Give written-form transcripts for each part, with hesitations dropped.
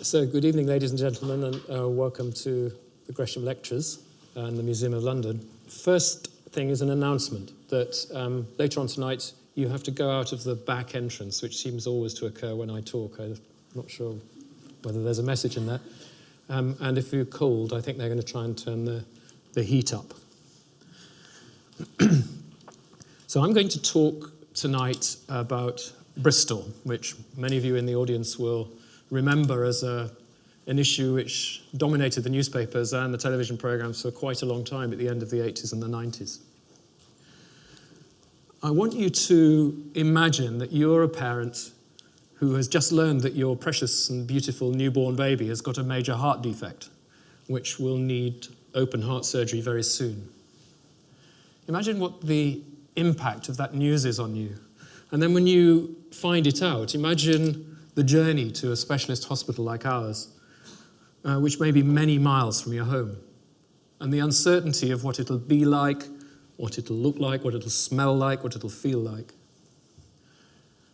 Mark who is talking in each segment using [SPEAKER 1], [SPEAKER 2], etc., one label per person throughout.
[SPEAKER 1] So good evening, ladies and gentlemen, and welcome to the Gresham Lectures and the Museum of London. First thing is an announcement that later on tonight you have to go out of the back entrance, which seems always to occur when I talk. I'm not sure whether there's a message in that. And if you're cold, I think they're going to try and turn the heat up. So I'm going to talk tonight about Bristol, which many of you in the audience will remember as an issue which dominated the newspapers and the television programs for quite a long time at the end of the 80s and the 90s. I want you to imagine that you're a parent who has just learned that your precious and beautiful newborn baby has got a major heart defect, which will need open heart surgery very soon. Imagine what the impact of that news is on you. And then when you find it out, imagine the journey to a specialist hospital like ours, which may be many miles from your home, and the uncertainty of what it'll be like, what it'll look like, what it'll smell like, what it'll feel like.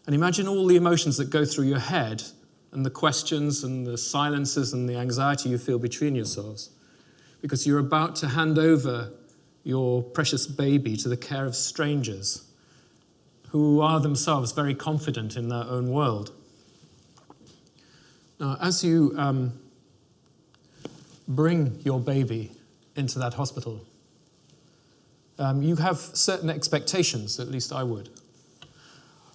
[SPEAKER 1] And imagine all the emotions that go through your head and the questions and the silences and the anxiety you feel between yourselves, because you're about to hand over your precious baby to the care of strangers who are themselves very confident in their own world. Now, as you bring your baby into that hospital, you have certain expectations, at least I would.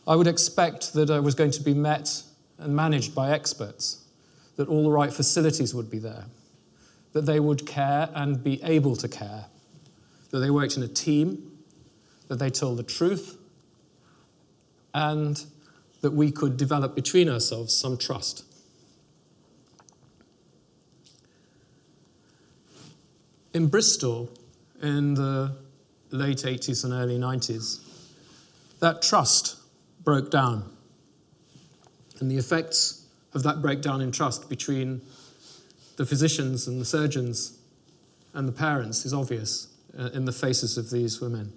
[SPEAKER 1] I would expect that I was going to be met and managed by experts, that all the right facilities would be there, that they would care and be able to care, that they worked in a team, that they told the truth, and that we could develop between ourselves some trust. In Bristol, in the late 80s and early 90s, that trust broke down. And the effects of that breakdown in trust between the physicians and the surgeons and the parents is obvious in the faces of these women.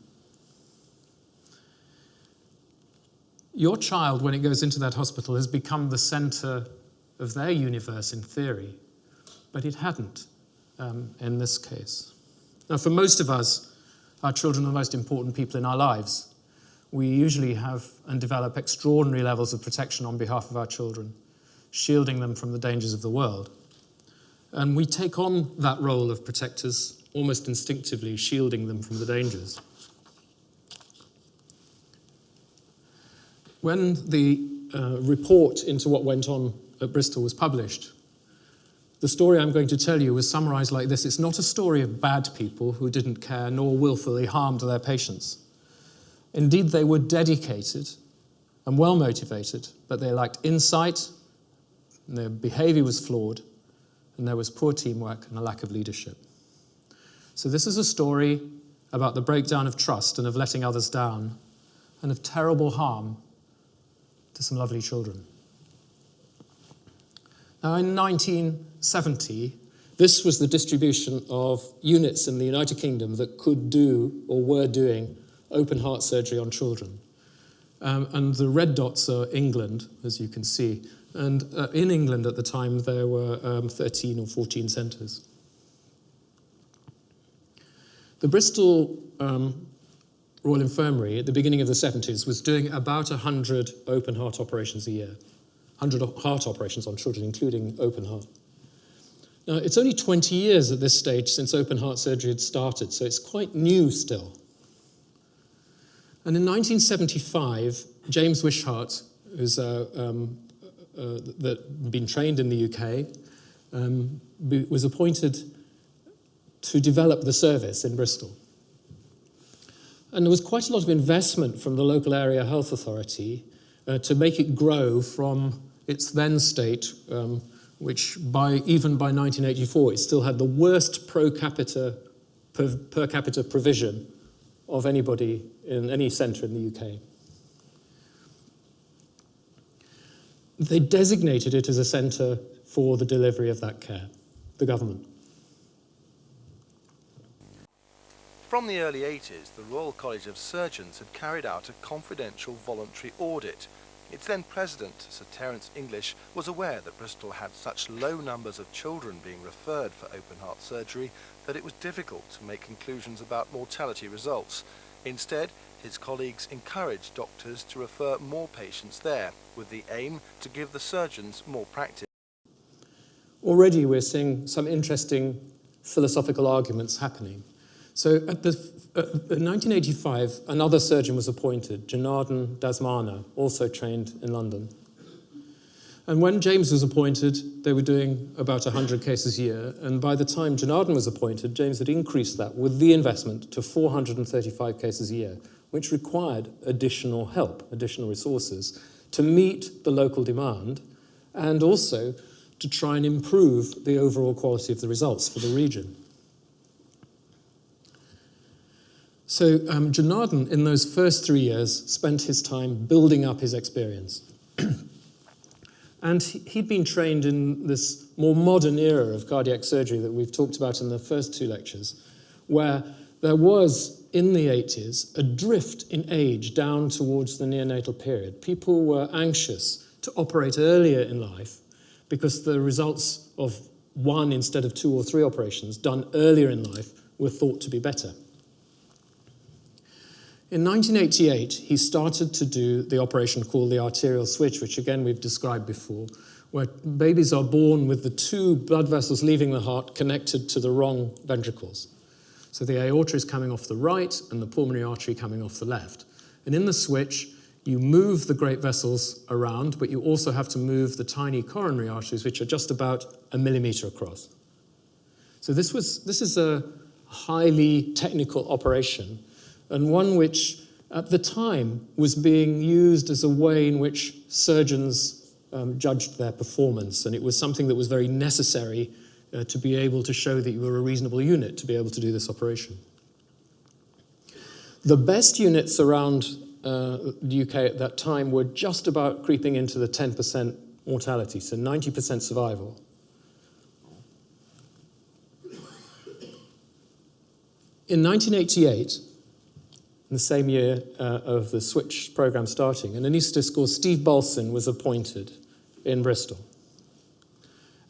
[SPEAKER 1] Your child, when it goes into that hospital, has become the center of their universe in theory, but it hadn't in this case. Now, for most of us, our children are the most important people in our lives. We usually have and develop extraordinary levels of protection on behalf of our children, shielding them from the dangers of the world. And we take on that role of protectors almost instinctively, shielding them from the dangers. When the report into what went on at Bristol was published, the story I'm going to tell you was summarized like this. It's not a story of bad people who didn't care nor willfully harmed their patients. Indeed, they were dedicated and well-motivated, but they lacked insight, and their behavior was flawed, and there was poor teamwork and a lack of leadership. So this is a story about the breakdown of trust and of letting others down, and of terrible harm to some lovely children. Now, in 1970, this was the distribution of units in the United Kingdom that could do or were doing open heart surgery on children. And the red dots are England, as you can see. And in England at the time, there were 13 or 14 centres. The Bristol Royal Infirmary at the beginning of the 70s was doing about 100 open heart operations a year. 100 heart operations on children, including open heart. Now, it's only 20 years at this stage since open heart surgery had started, so it's quite new still. And in 1975, James Wishart, who's been trained in the UK, was appointed to develop the service in Bristol. And there was quite a lot of investment from the local area health authority to make it grow from its then state, which even by 1984, it still had the worst per capita provision of anybody in any centre in the UK. They designated it as a centre for the delivery of that care, the government.
[SPEAKER 2] From the early 80s, the Royal College of Surgeons had carried out a confidential voluntary audit Its then president, Sir Terence English, was aware that Bristol had such low numbers of children being referred for open heart surgery that it was difficult to make conclusions about mortality results. Instead, his colleagues encouraged doctors to refer more patients there, with the aim to give the surgeons more practice.
[SPEAKER 1] Already we're seeing some interesting philosophical arguments happening. So in 1985, another surgeon was appointed, Janardhan Dasmana, also trained in London. And when James was appointed, they were doing about 100 cases a year. And by the time Janardhan was appointed, James had increased that with the investment to 435 cases a year, which required additional help, additional resources, to meet the local demand and also to try and improve the overall quality of the results for the region. So Janardhan, in those first 3 years, spent his time building up his experience. And he'd been trained in this more modern era of cardiac surgery that we've talked about in the first 2 lectures, where there was, in the 80s, a drift in age down towards the neonatal period. People were anxious to operate earlier in life because the results of 1 instead of 2 or 3 operations done earlier in life were thought to be better. In 1988, he started to do the operation called the Arterial Switch, which again we've described before, where babies are born with the 2 blood vessels leaving the heart connected to the wrong ventricles. So the aorta is coming off the right and the pulmonary artery coming off the left. And in the switch, you move the great vessels around, but you also have to move the tiny coronary arteries, which are just about 1 millimeter across. So this is a highly technical operation, and one which, at the time, was being used as a way in which surgeons judged their performance, and it was something that was very necessary to be able to show that you were a reasonable unit to be able to do this operation. The best units around the UK at that time were just about creeping into the 10% mortality, so 90% survival. In 1988, in the same year of the switch program starting, an anaesthetist called Steve Bolson was appointed in Bristol.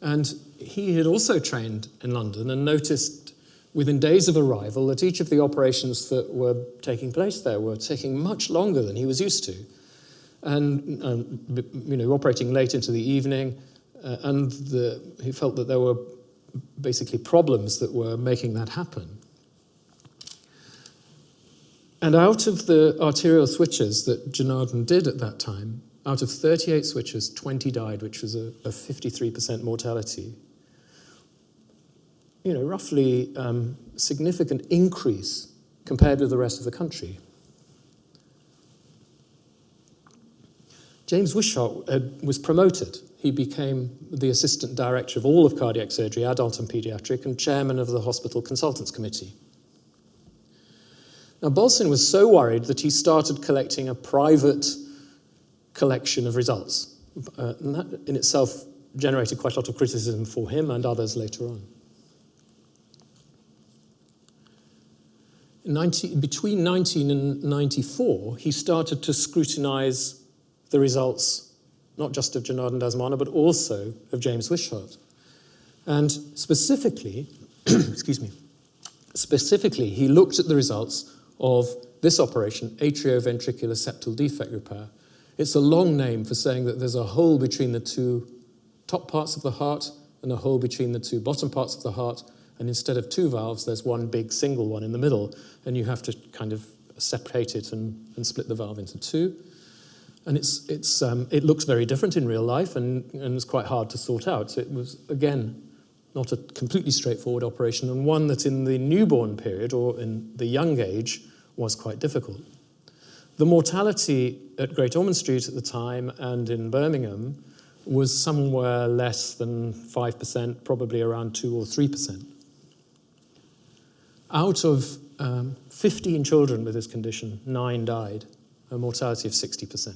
[SPEAKER 1] And he had also trained in London and noticed within days of arrival that each of the operations that were taking place there were taking much longer than he was used to. And operating late into the evening, he felt that there were basically problems that were making that happen. And out of the arterial switches that Janardhan did at that time, out of 38 switches, 20 died, which was a 53% mortality. Roughly significant increase compared with the rest of the country. James Wishart was promoted. He became the assistant director of all of cardiac surgery, adult and paediatric, and chairman of the hospital consultants committee. Now, Bolson was so worried that he started collecting a private collection of results. And that in itself generated quite a lot of criticism for him and others later on. Between 19 and 94, he started to scrutinize the results, not just of Janardhan Dasmana, but also of James Wishart. And specifically, specifically, he looked at the results of this operation, atrioventricular septal defect repair. It's a long name for saying that there's a hole between the 2 top parts of the heart and a hole between the 2 bottom parts of the heart, and instead of 2 valves, there's one big single one in the middle, and you have to kind of separate it and split the valve into 2. And it looks very different in real life, and it's quite hard to sort out. So it was, again, not a completely straightforward operation, and one that in the newborn period, or in the young age, was quite difficult. The mortality at Great Ormond Street at the time and in Birmingham was somewhere less than 5%, probably around 2 or 3%. Out of 15 children with this condition, 9 died, a mortality of 60%.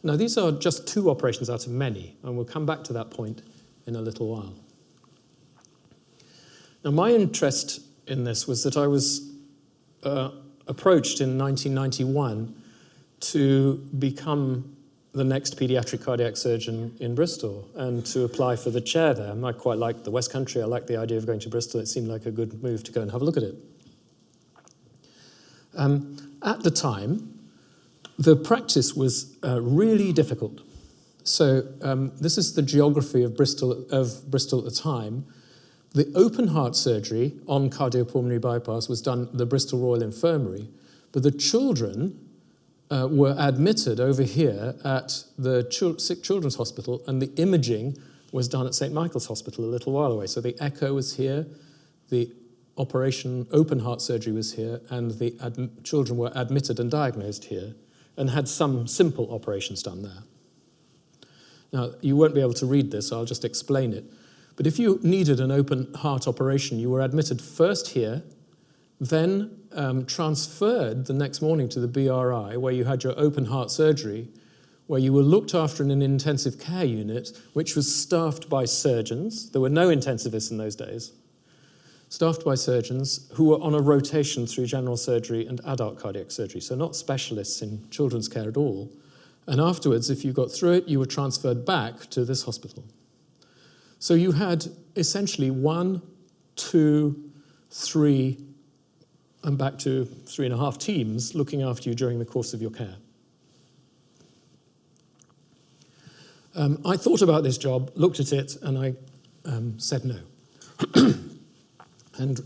[SPEAKER 1] Now, these are just 2 operations out of many, and we'll come back to that point in a little while. Now, my interest in this was that I was approached in 1991 to become the next paediatric cardiac surgeon in Bristol and to apply for the chair there. I quite liked the West Country. I liked the idea of going to Bristol. It seemed like a good move to go and have a look at it. At the time, the practice was really difficult. So this is the geography of Bristol at the time. The open heart surgery on cardiopulmonary bypass was done at the Bristol Royal Infirmary, but the children were admitted over here at the Sick Children's Hospital, and the imaging was done at St. Michael's Hospital a little while away. So the echo was here, the operation open heart surgery was here, and the children were admitted and diagnosed here and had some simple operations done there. Now, you won't be able to read this, so I'll just explain it. But if you needed an open heart operation, you were admitted first here, then transferred the next morning to the BRI, where you had your open heart surgery, where you were looked after in an intensive care unit, which was staffed by surgeons. There were no intensivists in those days. Staffed by surgeons who were on a rotation through general surgery and adult cardiac surgery, so not specialists in children's care at all. And afterwards, if you got through it, you were transferred back to this hospital. So you had essentially 1, 2, 3, and back to 3.5 teams looking after you during the course of your care. I thought about this job, looked at it, and I said no. And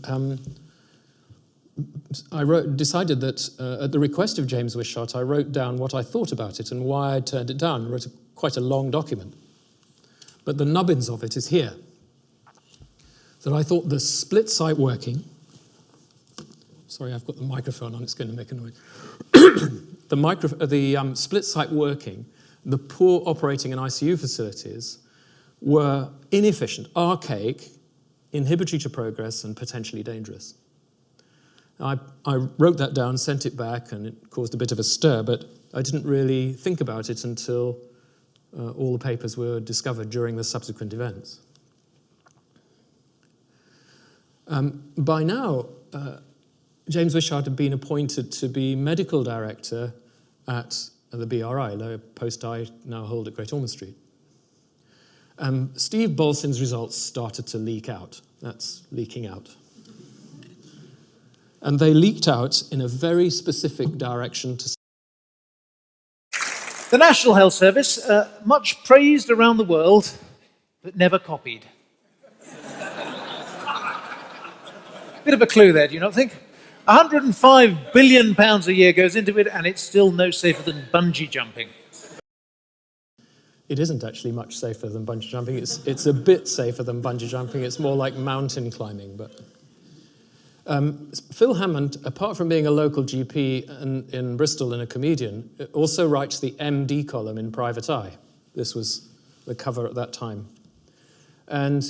[SPEAKER 1] I decided that at the request of James Wishart, I wrote down what I thought about it and why I turned it down. I wrote quite a long document. But the nubbins of it is here. That I thought the split site working, sorry, I've got the microphone on, it's going to make a noise. The split site working, the poor operating and ICU facilities were inefficient, archaic, inhibitory to progress, and potentially dangerous. I wrote that down, sent it back, and it caused a bit of a stir, but I didn't really think about it until all the papers were discovered during the subsequent events. By now, James Wishart had been appointed to be medical director at the BRI, the post I now hold at Great Ormond Street. Steve Bolson's results started to leak out. That's leaking out. And they leaked out in a very specific direction to...
[SPEAKER 3] The National Health Service, much praised around the world, but never copied. Bit of a clue there, do you not think? £105 billion a year goes into it, and it's still no safer than bungee jumping.
[SPEAKER 1] It isn't actually much safer than bungee jumping. It's a bit safer than bungee jumping. It's more like mountain climbing. But Phil Hammond, apart from being a local GP in Bristol and a comedian, also writes the MD column in Private Eye. This was the cover at that time. And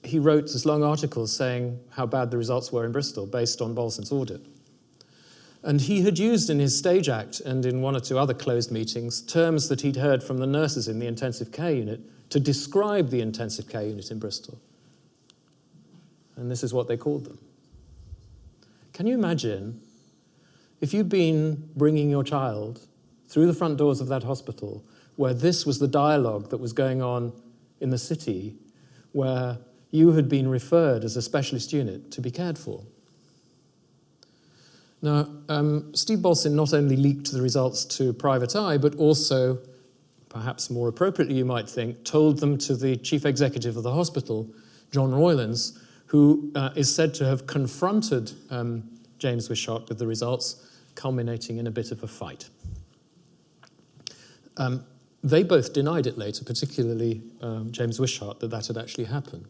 [SPEAKER 1] he wrote this long article saying how bad the results were in Bristol based on Bolson's audit. And he had used in his stage act and in 1 or 2 other closed meetings terms that he'd heard from the nurses in the intensive care unit to describe the intensive care unit in Bristol. And this is what they called them. Can you imagine if you'd been bringing your child through the front doors of that hospital where this was the dialogue that was going on in the city, where you had been referred as a specialist unit to be cared for? Now, Steve Bolson not only leaked the results to Private Eye, but also, perhaps more appropriately you might think, told them to the chief executive of the hospital, John Roylance, who is said to have confronted James Wishart with the results, culminating in a bit of a fight. They both denied it later, particularly James Wishart, that had actually happened.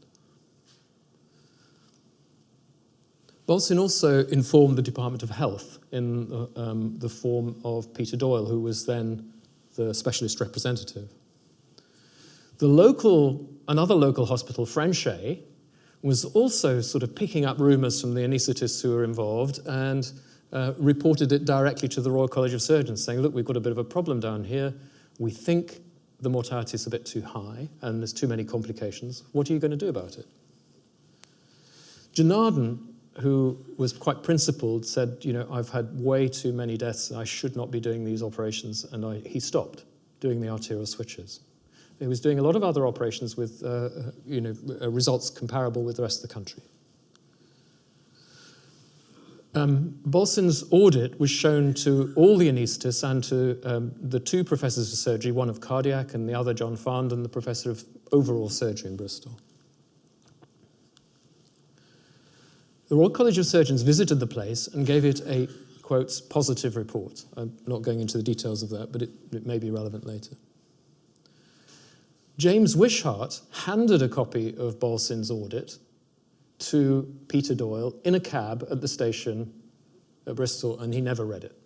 [SPEAKER 1] Bolson also informed the Department of Health in the form of Peter Doyle, who was then the specialist representative. Another local hospital, Frenchay, was also sort of picking up rumours from the anaesthetists who were involved and reported it directly to the Royal College of Surgeons, saying, look, we've got a bit of a problem down here. We think the mortality is a bit too high and there's too many complications. What are you going to do about it? Janardon who was quite principled, said, I've had way too many deaths, I should not be doing these operations, and he stopped doing the arterial switches. He was doing a lot of other operations with results comparable with the rest of the country. Bolson's audit was shown to all the anaesthetists and to the two professors of surgery, one of cardiac and the other, John Farndon, the professor of overall surgery in Bristol. The Royal College of Surgeons visited the place and gave it a, quotes, positive report. I'm not going into the details of that, but it may be relevant later. James Wishart handed a copy of Bolson's audit to Peter Doyle in a cab at the station at Bristol, and he never read it.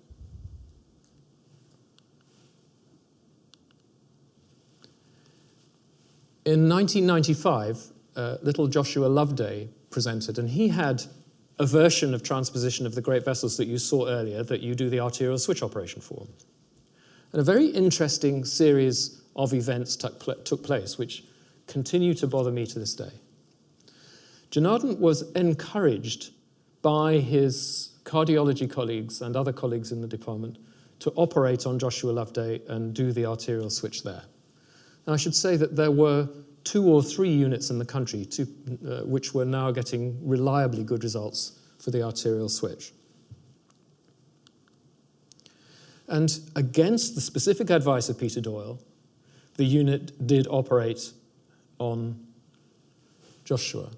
[SPEAKER 1] In 1995, little Joshua Loveday presented, and he had a version of transposition of the great vessels that you saw earlier that you do the arterial switch operation for. And a very interesting series of events took place, which continue to bother me to this day. Janardhan was encouraged by his cardiology colleagues and other colleagues in the department to operate on Joshua Loveday and do the arterial switch there. And I should say that there were 2 or 3 units in the country which were now getting reliably good results for the arterial switch. And against the specific advice of Peter Doyle, the unit did operate on Joshua,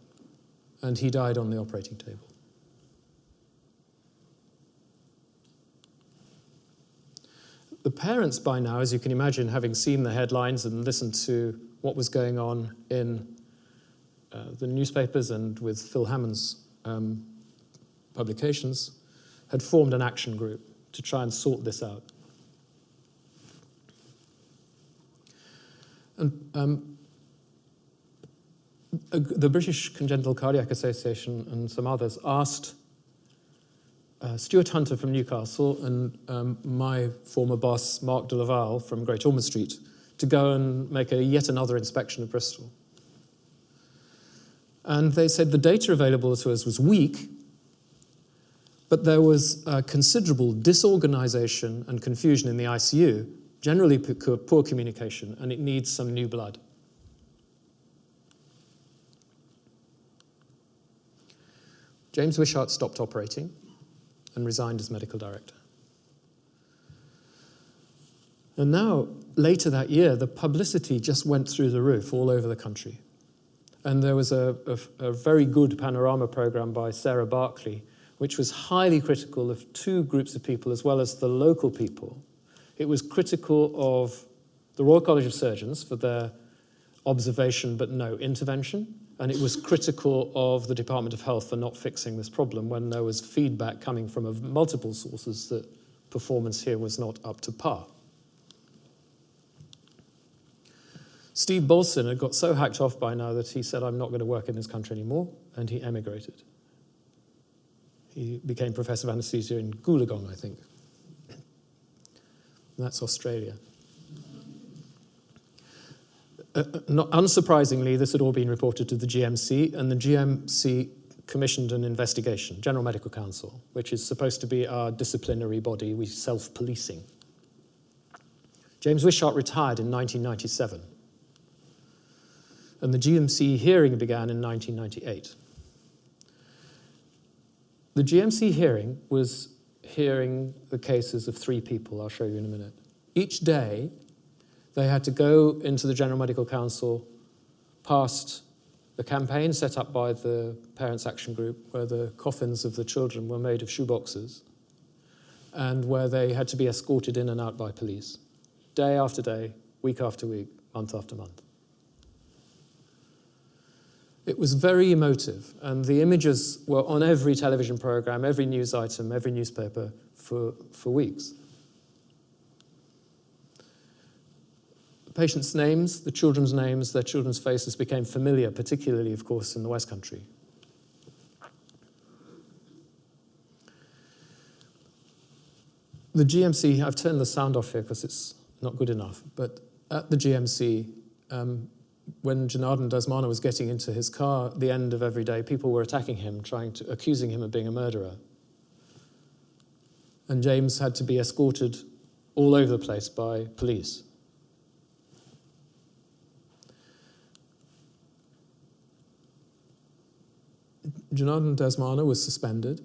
[SPEAKER 1] and he died on the operating table. The parents by now, as you can imagine, having seen the headlines and listened to what was going on in the newspapers and with Phil Hammond's publications, had formed an action group to try and sort this out. And the British Congenital Cardiac Association and some others asked Stuart Hunter from Newcastle and my former boss, Mark de Laval from Great Ormond Street, to go and make yet another inspection of Bristol. And they said the data available to us was weak, but there was considerable disorganization and confusion in the ICU, generally poor communication, and it needs some new blood. James Wishart stopped operating and resigned as medical director. And now, later that year, the publicity just went through the roof all over the country. And there was a very good panorama program by Sarah Barkley, which was highly critical of 2 groups of people as well as the local people. It was critical of the Royal College of Surgeons for their observation but no intervention, and it was critical of the Department of Health for not fixing this problem when there was feedback coming from multiple sources that performance here was not up to par. Steve Bolson had got so hacked off by now that he said, I'm not going to work in this country anymore, and he emigrated. He became professor of anaesthesia in Goolagong, I think. And that's Australia. Not unsurprisingly, this had all been reported to the GMC, and the GMC commissioned an investigation, General Medical Council, which is supposed to be our disciplinary body, we self-policing. James Wishart retired in 1997, and the GMC hearing began in 1998. The GMC hearing was hearing the cases of 3 people, I'll show you in a minute. Each day, they had to go into the General Medical Council past the campaign set up by the Parents Action Group, where the coffins of the children were made of shoeboxes, and where they had to be escorted in and out by police, day after day, week after week, month after month. It was very emotive, and the images were on every television program, every news item, every newspaper for weeks. The patients' names, the children's names, their children's faces became familiar, particularly, of course, in the West Country. The GMC, I've turned the sound off here because it's not good enough, but at the GMC, when Janardhan Dasmana was getting into his car at the end of every day, people were attacking him, accusing him of being a murderer. And James had to be escorted all over the place by police. Janardhan Dasmana was suspended.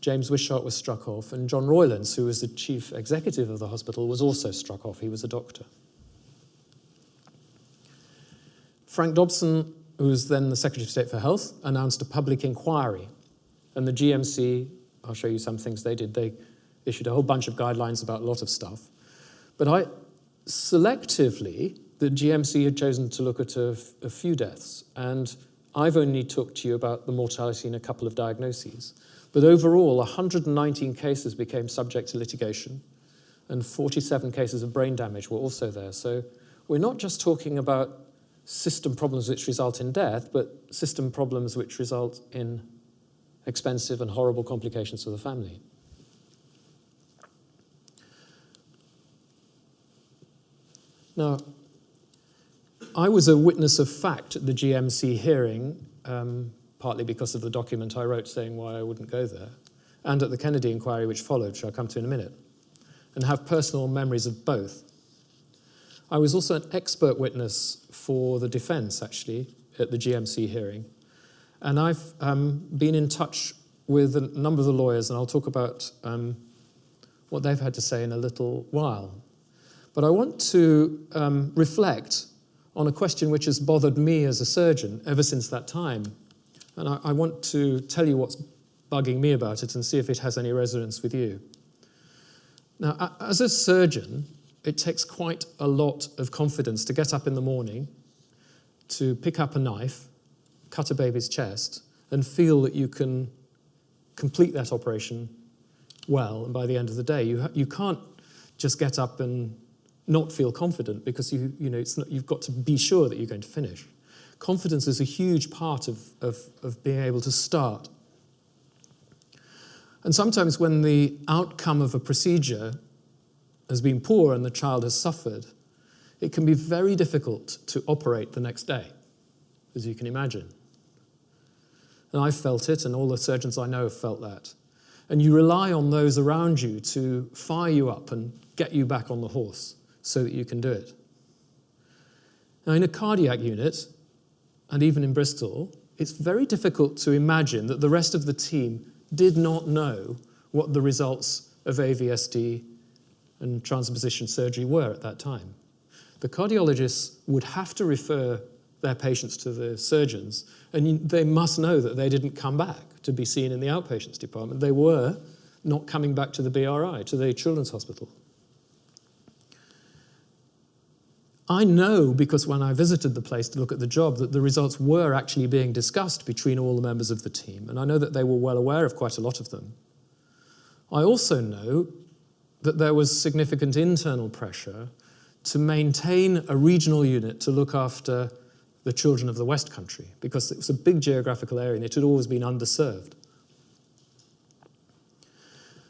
[SPEAKER 1] James Wishart was struck off, and John Roylance, who was the chief executive of the hospital, was also struck off. He was a doctor. Frank Dobson, who was then the Secretary of State for Health, announced a public inquiry. And the GMC, I'll show you some things they did. They issued a whole bunch of guidelines about a lot of stuff. But selectively, the GMC had chosen to look at a few deaths. And I've only talked to you about the mortality in a couple of diagnoses. But overall, 119 cases became subject to litigation, and 47 cases of brain damage were also there. So we're not just talking about system problems which result in death, but system problems which result in expensive and horrible complications for the family. Now, I was a witness of fact at the GMC hearing, partly because of the document I wrote saying why I wouldn't go there, and at the Kennedy inquiry which followed, which I'll come to in a minute, and have personal memories of both. I was also an expert witness for the defence, actually, at the GMC hearing, and I've been in touch with a number of the lawyers, and I'll talk about what they've had to say in a little while. But I want to reflect on a question which has bothered me as a surgeon ever since that time. And I want to tell you what's bugging me about it and see if it has any resonance with you. Now, as a surgeon, it takes quite a lot of confidence to get up in the morning, to pick up a knife, cut a baby's chest, and feel that you can complete that operation well, and by the end of the day. You can't just get up and not feel confident because you've got to be sure that you're going to finish. Confidence is a huge part of being able to start. And sometimes when the outcome of a procedure has been poor and the child has suffered, it can be very difficult to operate the next day, as you can imagine. And I've felt it, and all the surgeons I know have felt that. And you rely on those around you to fire you up and get you back on the horse so that you can do it. Now, in a cardiac unit, and even in Bristol, it's very difficult to imagine that the rest of the team did not know what the results of AVSD and transposition surgery were at that time. The cardiologists would have to refer their patients to the surgeons, and they must know that they didn't come back to be seen in the outpatients department. They were not coming back to the BRI, to the Children's Hospital. I know, because when I visited the place to look at the job, that the results were actually being discussed between all the members of the team, and I know that they were well aware of quite a lot of them. I also know that there was significant internal pressure to maintain a regional unit to look after the children of the West Country, because it was a big geographical area and it had always been underserved.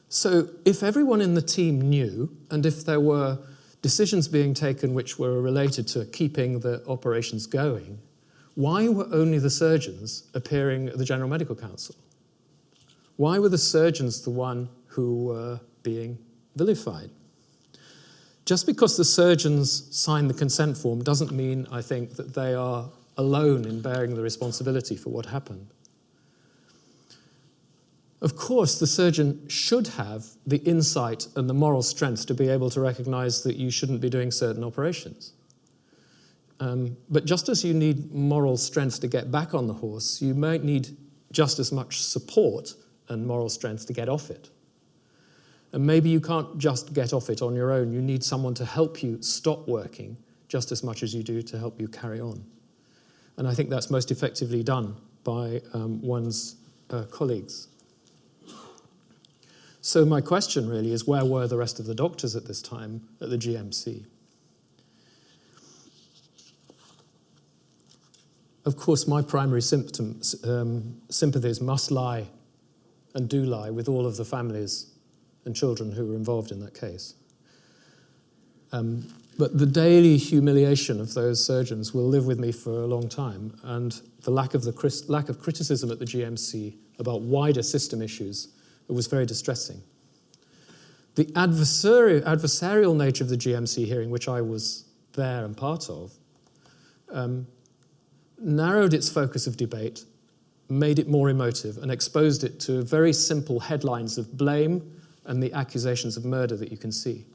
[SPEAKER 1] So if everyone in the team knew, and if there were decisions being taken which were related to keeping the operations going, why were only the surgeons appearing at the General Medical Council? Why were the surgeons the one who were being vilified? Just because the surgeons signed the consent form doesn't mean, I think, that they are alone in bearing the responsibility for what happened. Of course, the surgeon should have the insight and the moral strength to be able to recognize that you shouldn't be doing certain operations. But just as you need moral strength to get back on the horse, you might need just as much support and moral strength to get off it. And maybe you can't just get off it on your own. You need someone to help you stop working just as much as you do to help you carry on. And I think that's most effectively done by one's colleagues. So my question really is, where were the rest of the doctors at this time at the GMC? Of course, my primary sympathies must lie and do lie with all of the families and children who were involved in that case. But the daily humiliation of those surgeons will live with me for a long time, and the lack of criticism at the GMC about wider system issues, it was very distressing. The adversarial nature of the GMC hearing, which I was there and part of, narrowed its focus of debate, made it more emotive, and exposed it to very simple headlines of blame and the accusations of murder that you can see.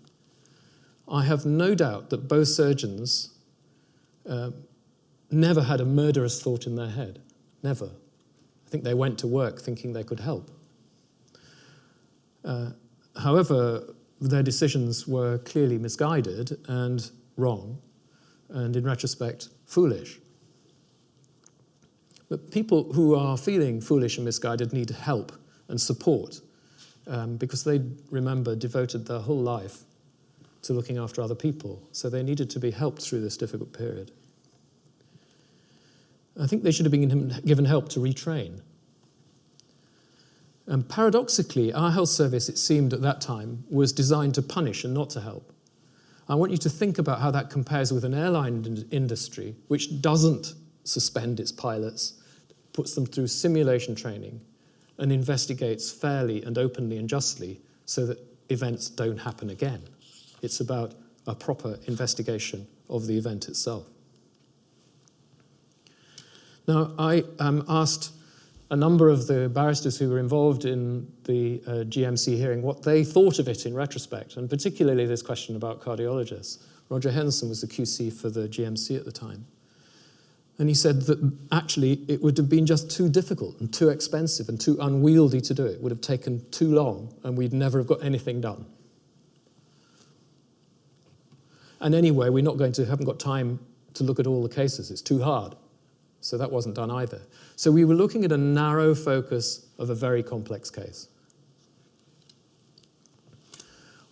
[SPEAKER 1] I have no doubt that both surgeons never had a murderous thought in their head. Never. I think they went to work thinking they could help. However, their decisions were clearly misguided and wrong, and in retrospect, foolish. But people who are feeling foolish and misguided need help and support, because they, remember, devoted their whole life to looking after other people, so they needed to be helped through this difficult period. I think they should have been given help to retrain. And paradoxically, our health service, it seemed at that time, was designed to punish and not to help. I want you to think about how that compares with an airline industry, which doesn't suspend its pilots, puts them through simulation training, and investigates fairly and openly and justly so that events don't happen again. It's about a proper investigation of the event itself. Now, I asked a number of the barristers who were involved in the GMC hearing what they thought of it in retrospect, and particularly this question about cardiologists. Roger Henderson was the QC for the GMC at the time. And he said that actually it would have been just too difficult and too expensive and too unwieldy to do it. It would have taken too long and we'd never have got anything done. And anyway, we haven't got time to look at all the cases. It's too hard. So that wasn't done either. So we were looking at a narrow focus of a very complex case.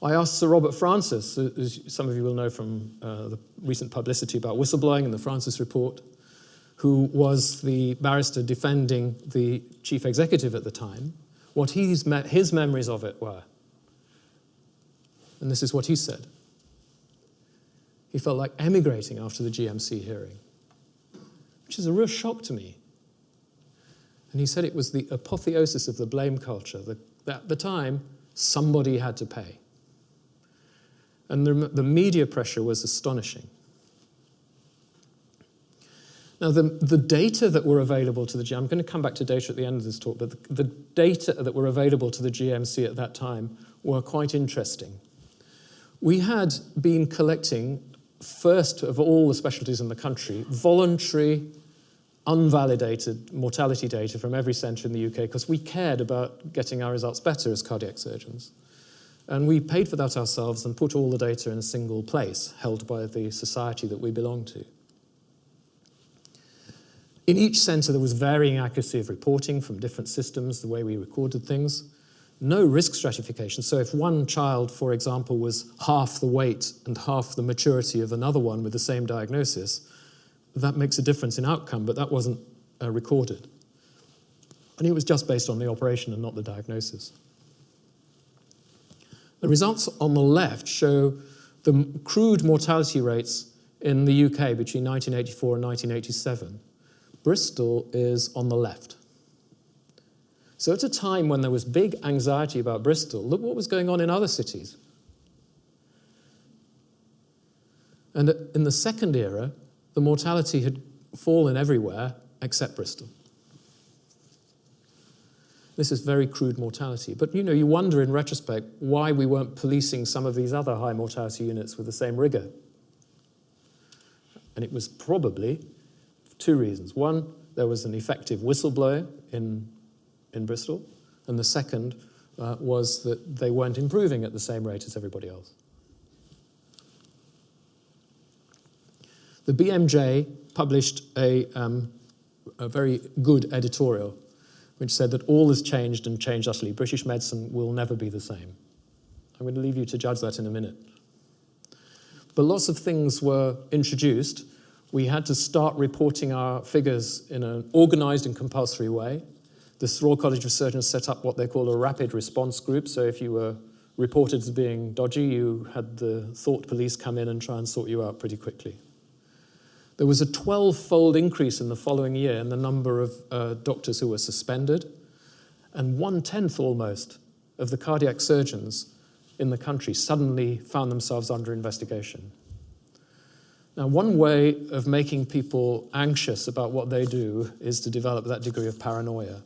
[SPEAKER 1] I asked Sir Robert Francis, as some of you will know from the recent publicity about whistleblowing and the Francis report, who was the barrister defending the chief executive at the time, what his memories of it were. And this is what he said. He felt like emigrating after the GMC hearing, which is a real shock to me. And he said it was the apotheosis of the blame culture, that at the time, somebody had to pay. And the media pressure was astonishing. Now, the data that were available to the GMC, I'm going to come back to data at the end of this talk, but the data that were available to the GMC at that time were quite interesting. We had been collecting, first of all the specialties in the country, voluntary, unvalidated mortality data from every centre in the UK, because we cared about getting our results better as cardiac surgeons. And we paid for that ourselves and put all the data in a single place, held by the society that we belonged to. In each centre, there was varying accuracy of reporting from different systems, the way we recorded things. No risk stratification. So if one child, for example, was half the weight and half the maturity of another one with the same diagnosis, that makes a difference in outcome, but that wasn't recorded. And it was just based on the operation and not the diagnosis. The results on the left show the crude mortality rates in the UK between 1984 and 1987. Bristol is on the left. So at a time when there was big anxiety about Bristol, look what was going on in other cities. And in the second era, the mortality had fallen everywhere except Bristol. This is very crude mortality. But you wonder in retrospect why we weren't policing some of these other high mortality units with the same rigor. And it was probably two reasons. One, there was an effective whistleblower in Bristol, and the second was that they weren't improving at the same rate as everybody else. The BMJ published a very good editorial which said that all has changed and changed utterly. British medicine will never be the same. I'm going to leave you to judge that in a minute. But lots of things were introduced. We had to start reporting our figures in an organised and compulsory way. The Royal College of Surgeons set up what they call a rapid response group. So if you were reported as being dodgy, you had the thought police come in and try and sort you out pretty quickly. There was a 12-fold increase in the following year in the number of doctors who were suspended, and 1/10 almost of the cardiac surgeons in the country suddenly found themselves under investigation. Now, one way of making people anxious about what they do is to develop that degree of paranoia.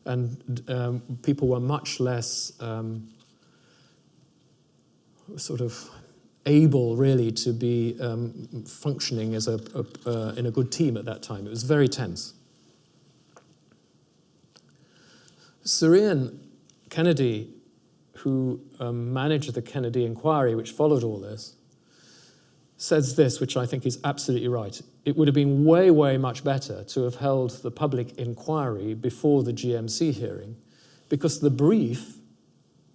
[SPEAKER 1] And people were much less sort of able, really, to be functioning as in a good team at that time. It was very tense. Sir Ian Kennedy, who managed the Kennedy Inquiry, which followed all this, says this, which I think is absolutely right. It would have been way, way much better to have held the public inquiry before the GMC hearing, because the brief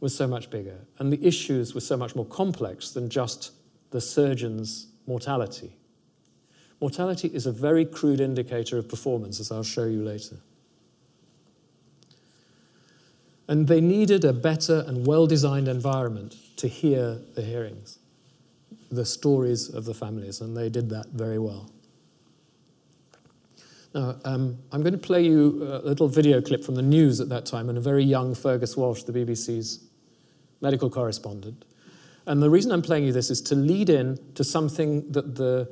[SPEAKER 1] was so much bigger and the issues were so much more complex than just the surgeon's mortality. Mortality is a very crude indicator of performance, as I'll show you later. And they needed a better and well-designed environment to hear the hearings, the stories of the families, and they did that very well. Now, I'm going to play you a little video clip from the news at that time, and a very young Fergus Walsh, the BBC's medical correspondent. And the reason I'm playing you this is to lead in to something that the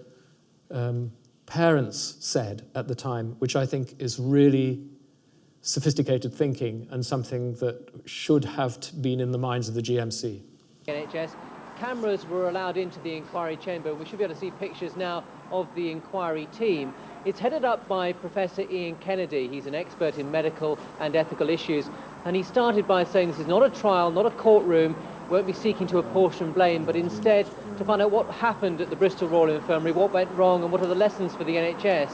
[SPEAKER 1] parents said at the time, which I think is really sophisticated thinking and something that should have been in the minds of the GMC.
[SPEAKER 4] NHS. Cameras were allowed into the inquiry chamber. We should be able to see pictures now of the inquiry team. It's headed up by Professor Ian Kennedy. He's an expert in medical and ethical issues. And he started by saying this is not a trial, not a courtroom, won't be seeking to apportion blame, but instead to find out what happened at the Bristol Royal Infirmary, what went wrong, and what are the lessons for the NHS.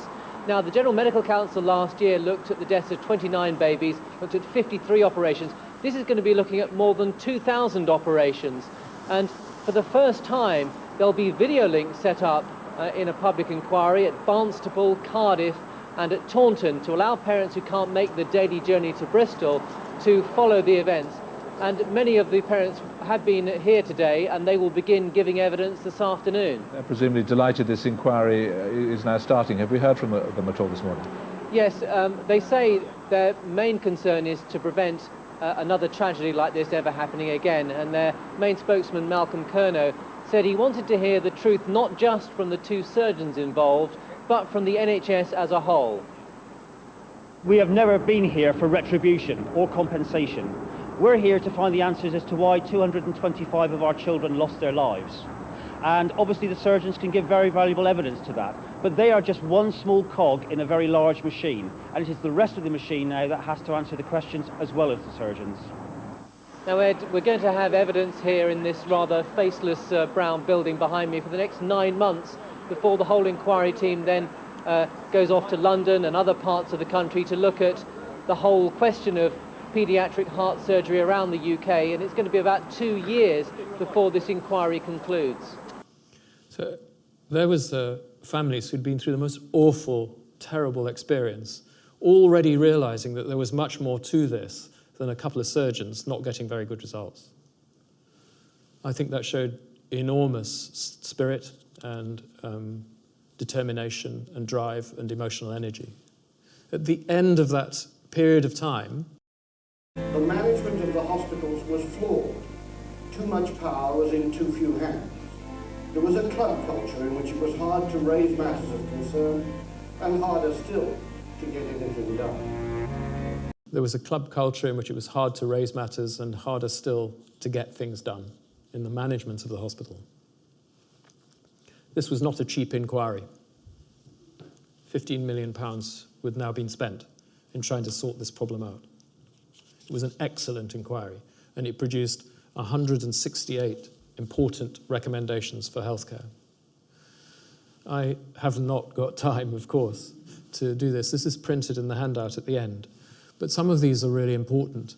[SPEAKER 4] Now, the General Medical Council last year looked at the deaths of 29 babies, looked at 53 operations. This is going to be looking at more than 2,000 operations. And for the first time, there'll be video links set up in a public inquiry at Barnstaple, Cardiff and at Taunton to allow parents who can't make the daily journey to Bristol to follow the events. And many of the parents have been here today, and they will begin giving evidence this afternoon.
[SPEAKER 5] They're presumably delighted this inquiry is now starting. Have we heard from them at all this morning?
[SPEAKER 4] Yes, they say their main concern is to prevent another tragedy like this ever happening again. And their main spokesman, Malcolm Curnow, said he wanted to hear the truth not just from the two surgeons involved, but from the NHS as a whole.
[SPEAKER 6] We have never been here for retribution or compensation. We're here to find the answers as to why 225 of our children lost their lives. And obviously the surgeons can give very valuable evidence to that. But they are just one small cog in a very large machine. And it is the rest of the machine now that has to answer the questions as well as the surgeons.
[SPEAKER 4] Now, Ed, we're going to have evidence here in this rather faceless brown building behind me for the next 9 months before the whole inquiry team then goes off to London and other parts of the country to look at the whole question of paediatric heart surgery around the UK, and it's going to be about 2 years before this inquiry concludes.
[SPEAKER 1] So there was families who'd been through the most awful, terrible experience, already realising that there was much more to this than a couple of surgeons not getting very good results. I think that showed enormous spirit and determination and drive and emotional energy. At the end of that period of time,
[SPEAKER 7] the management of the hospitals was flawed. Too much power was in too few hands. There was a club culture in which it was hard to raise matters of concern and harder still to get anything done.
[SPEAKER 1] There was a club culture in which it was hard to raise matters and harder still to get things done in the management of the hospital. This was not a cheap inquiry. £15 million would now been spent in trying to sort this problem out. It was an excellent inquiry, and it produced 168 important recommendations for healthcare. I have not got time, of course, to do this. This is printed in the handout at the end. But some of these are really important.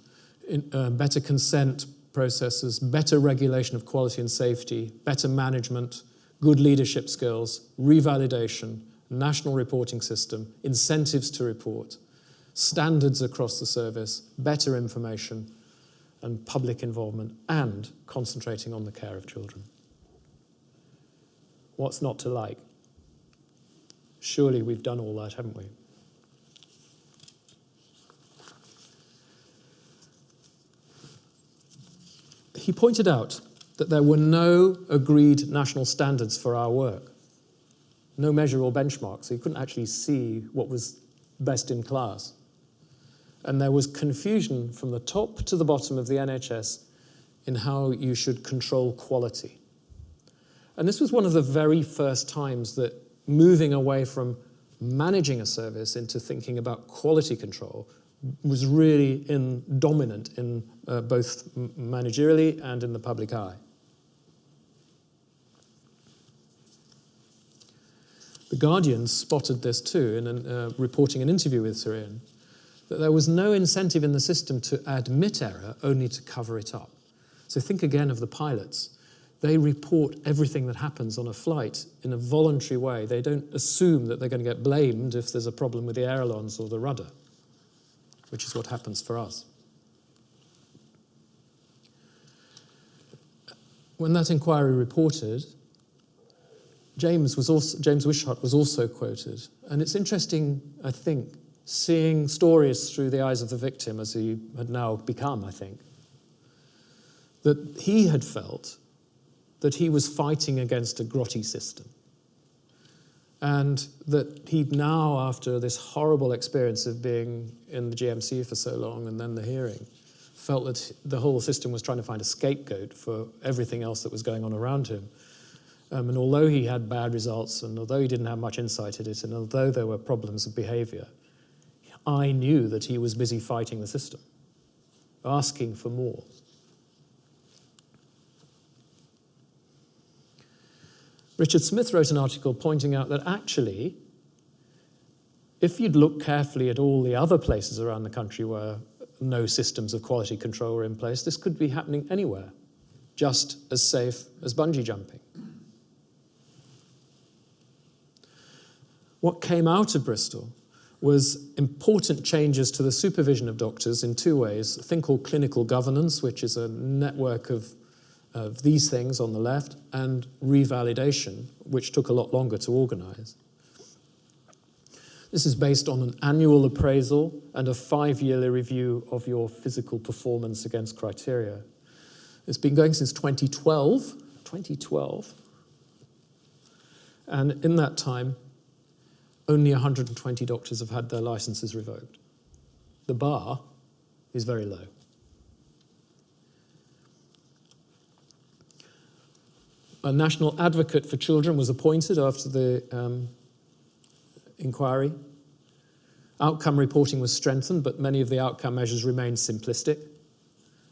[SPEAKER 1] Better consent processes, better regulation of quality and safety, better management, good leadership skills, revalidation, national reporting system, incentives to report, standards across the service, better information, and public involvement and concentrating on the care of children. What's not to like? Surely we've done all that, haven't we? He pointed out that there were no agreed national standards for our work, no measure or benchmark, so you couldn't actually see what was best in class. And there was confusion from the top to the bottom of the NHS in how you should control quality. And this was one of the very first times that moving away from managing a service into thinking about quality control was really dominant in both managerially and in the public eye. The Guardian spotted this too in reporting an interview with Sir Ian, that there was no incentive in the system to admit error, only to cover it up. So think again of the pilots. They report everything that happens on a flight in a voluntary way. They don't assume that they're going to get blamed if there's a problem with the ailerons or the rudder, which is what happens for us. When that inquiry reported, James Wishart was also quoted. And it's interesting, I think, seeing stories through the eyes of the victim, as he had now become, I think, that he had felt that he was fighting against a grotty system. And that he'd now, after this horrible experience of being in the GMC for so long and then the hearing, felt that the whole system was trying to find a scapegoat for everything else that was going on around him. And although he had bad results, and although he didn't have much insight in it, and although there were problems of behaviour, I knew that he was busy fighting the system, asking for more. Richard Smith wrote an article pointing out that actually, if you'd look carefully at all the other places around the country where no systems of quality control were in place, this could be happening anywhere, just as safe as bungee jumping. What came out of Bristol was important changes to the supervision of doctors in two ways. A thing called clinical governance, which is a network of these things on the left, and revalidation, which took a lot longer to organise. This is based on an annual appraisal and a 5-yearly review of your physical performance against criteria. It's been going since 2012. And in that time, only 120 doctors have had their licenses revoked. The bar is very low. A national advocate for children was appointed after the inquiry. Outcome reporting was strengthened, but many of the outcome measures remained simplistic,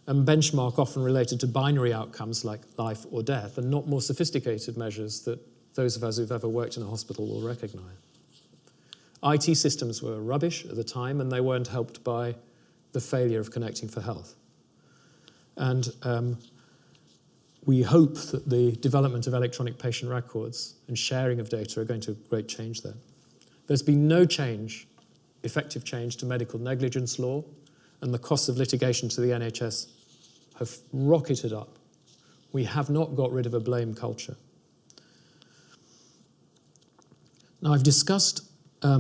[SPEAKER 1] and benchmark often related to binary outcomes like life or death, and not more sophisticated measures that those of us who've ever worked in a hospital will recognise. IT systems were rubbish at the time, and they weren't helped by the failure of Connecting for Health. And we hope that the development of electronic patient records and sharing of data are going to great change there. There's been no change, effective change, to medical negligence law, and the costs of litigation to the NHS have rocketed up. We have not got rid of a blame culture. Now, I've discussed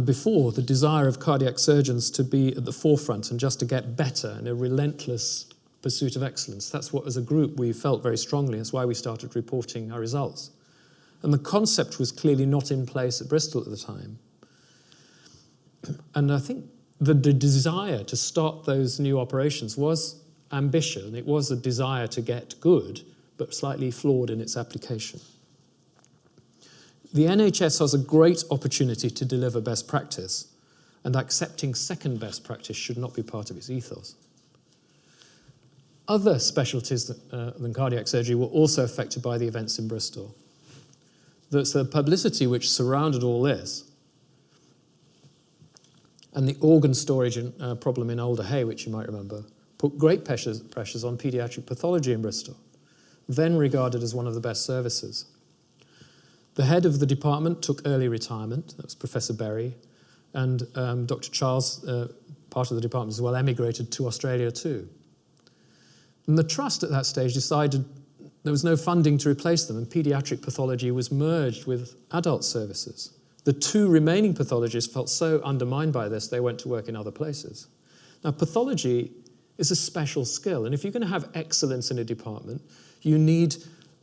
[SPEAKER 1] before the desire of cardiac surgeons to be at the forefront and just to get better in a relentless pursuit of excellence. That's what, as a group, we felt very strongly. That's why we started reporting our results. And the concept was clearly not in place at Bristol at the time. And I think the desire to start those new operations was ambition. It was a desire to get good, but slightly flawed in its application. The NHS has a great opportunity to deliver best practice, and accepting second best practice should not be part of its ethos. Other specialties than cardiac surgery were also affected by the events in Bristol. The publicity which surrounded all this, and the organ storage problem in Alder Hey, which you might remember, put great pressures on paediatric pathology in Bristol, then regarded as one of the best services. The head of the department took early retirement, that was Professor Berry, and Dr. Charles, part of the department as well, emigrated to Australia too. And the trust at that stage decided there was no funding to replace them, and paediatric pathology was merged with adult services. The two remaining pathologists felt so undermined by this, they went to work in other places. Now, pathology is a special skill, and if you're going to have excellence in a department, you need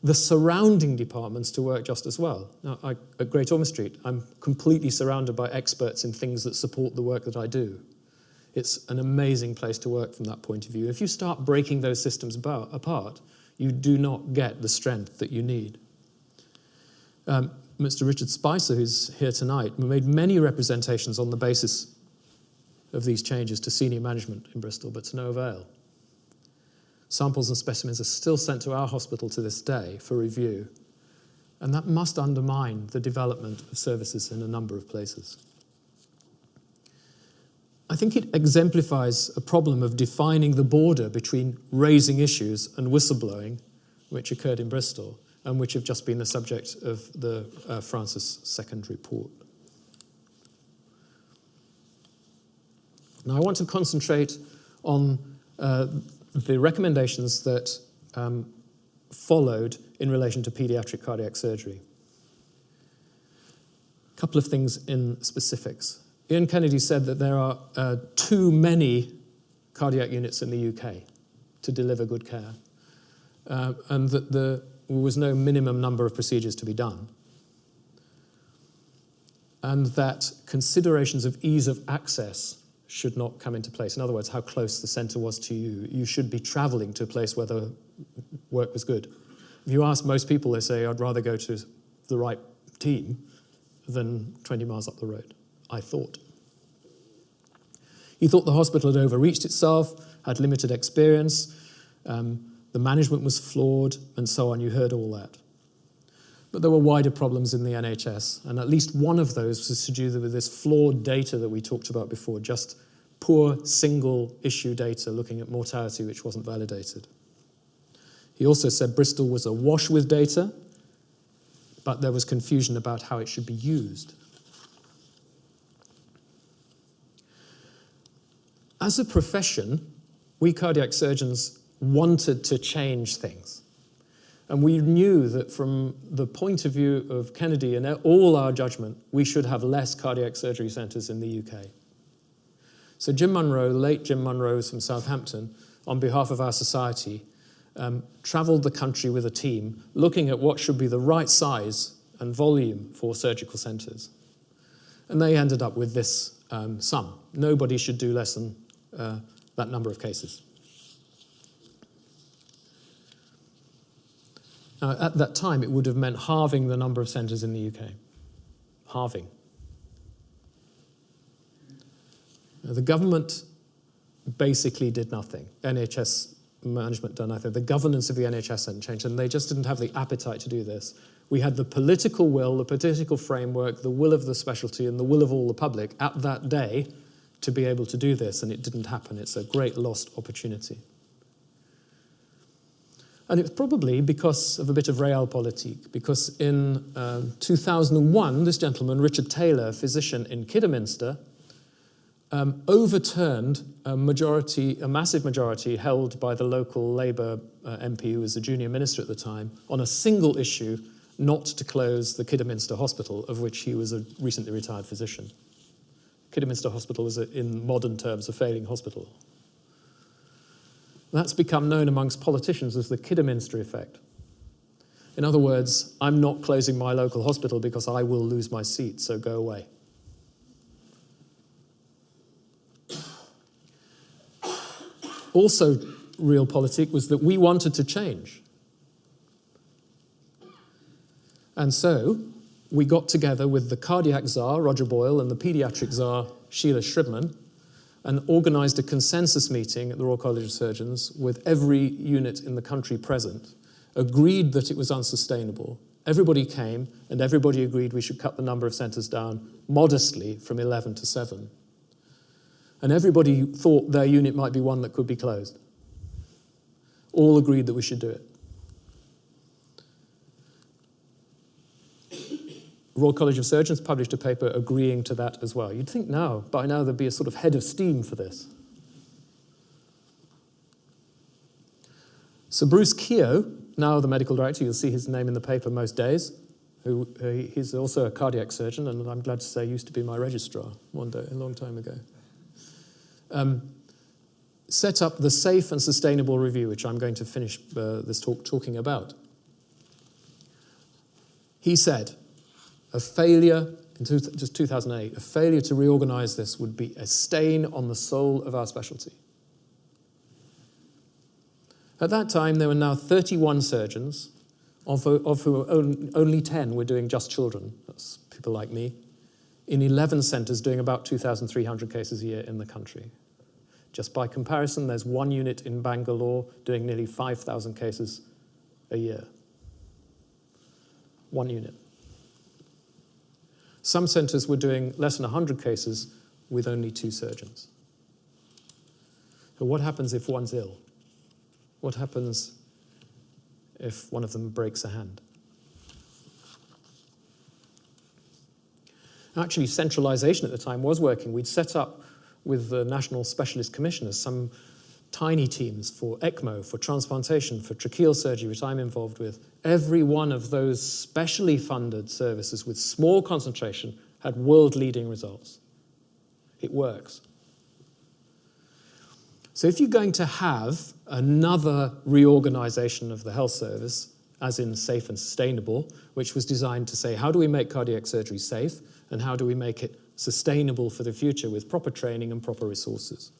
[SPEAKER 1] the surrounding departments to work just as well. Now, at Great Ormond Street, I'm completely surrounded by experts in things that support the work that I do. It's an amazing place to work from that point of view. If you start breaking those systems apart, you do not get the strength that you need. Mr. Richard Spicer, who's here tonight, made many representations on the basis of these changes to senior management in Bristol, but to no avail. Samples and specimens are still sent to our hospital to this day for review, and that must undermine the development of services in a number of places. I think it exemplifies a problem of defining the border between raising issues and whistleblowing, which occurred in Bristol, and which have just been the subject of the Francis Second report. Now, I want to concentrate on the recommendations that followed in relation to paediatric cardiac surgery. A couple of things in specifics. Ian Kennedy said that there are too many cardiac units in the UK to deliver good care, and that there was no minimum number of procedures to be done, and that considerations of ease of access should not come into place. In other words, how close the centre was to you. You should be travelling to a place where the work was good. If you ask most people, they say, I'd rather go to the right team than 20 miles up the road, I thought. He thought the hospital had overreached itself, had limited experience, the management was flawed, and so on. You heard all that. But there were wider problems in the NHS, and at least one of those was to do with this flawed data that we talked about before, just poor single-issue data looking at mortality which wasn't validated. He also said Bristol was awash with data, but there was confusion about how it should be used. As a profession, we cardiac surgeons wanted to change things. And we knew that from the point of view of Kennedy and all our judgment, we should have less cardiac surgery centres in the UK. So Jim Munro, late Jim Munro from Southampton, on behalf of our society, travelled the country with a team looking at what should be the right size and volume for surgical centres. And they ended up with this sum. Nobody should do less than that number of cases. Now, at that time, it would have meant halving the number of centres in the UK. Halving. Now, the government basically did nothing. NHS management done nothing. The governance of the NHS hadn't changed, and they just didn't have the appetite to do this. We had the political will, the political framework, the will of the specialty, and the will of all the public at that day to be able to do this, and it didn't happen. It's a great lost opportunity. And it's probably because of a bit of realpolitik, because in 2001, this gentleman, Richard Taylor, physician in Kidderminster, overturned a massive majority held by the local Labour MP, who was a junior minister at the time, on a single issue, not to close the Kidderminster Hospital, of which he was a recently retired physician. Kidderminster Hospital was, in modern terms, a failing hospital. That's become known amongst politicians as the Kidderminster effect. In other words, I'm not closing my local hospital because I will lose my seat, so go away. Also, realpolitik was that we wanted to change. And so, we got together with the cardiac czar, Roger Boyle, and the paediatric czar, Sheila Shribman, and organised a consensus meeting at the Royal College of Surgeons with every unit in the country present, agreed that it was unsustainable. Everybody came, and everybody agreed we should cut the number of centres down modestly from 11 to 7. And everybody thought their unit might be one that could be closed. All agreed that we should do it. Royal College of Surgeons published a paper agreeing to that as well. You'd think by now there'd be a sort of head of steam for this. So Bruce Keogh, now the medical director, you'll see his name in the paper most days, he's also a cardiac surgeon, and I'm glad to say used to be my registrar one day, a long time ago, set up the Safe and Sustainable Review, which I'm going to finish this talk talking about. He said, a failure, in just 2008, a failure to reorganize this would be a stain on the soul of our specialty. At that time, there were now 31 surgeons, of whom only 10 were doing just children, that's people like me, in 11 centres doing about 2,300 cases a year in the country. Just by comparison, there's one unit in Bangalore doing nearly 5,000 cases a year. One unit. Some centres were doing less than 100 cases with only 2 surgeons. So what happens if one's ill? What happens if one of them breaks a hand? Actually, centralisation at the time was working. We'd set up with the National Specialist Commissioners some tiny teams for ECMO, for transplantation, for tracheal surgery, which I'm involved with. Every one of those specially funded services with small concentration had world-leading results. It works. So if you're going to have another reorganization of the health service, as in safe and sustainable, which was designed to say, how do we make cardiac surgery safe, and how do we make it sustainable for the future with proper training and proper resources?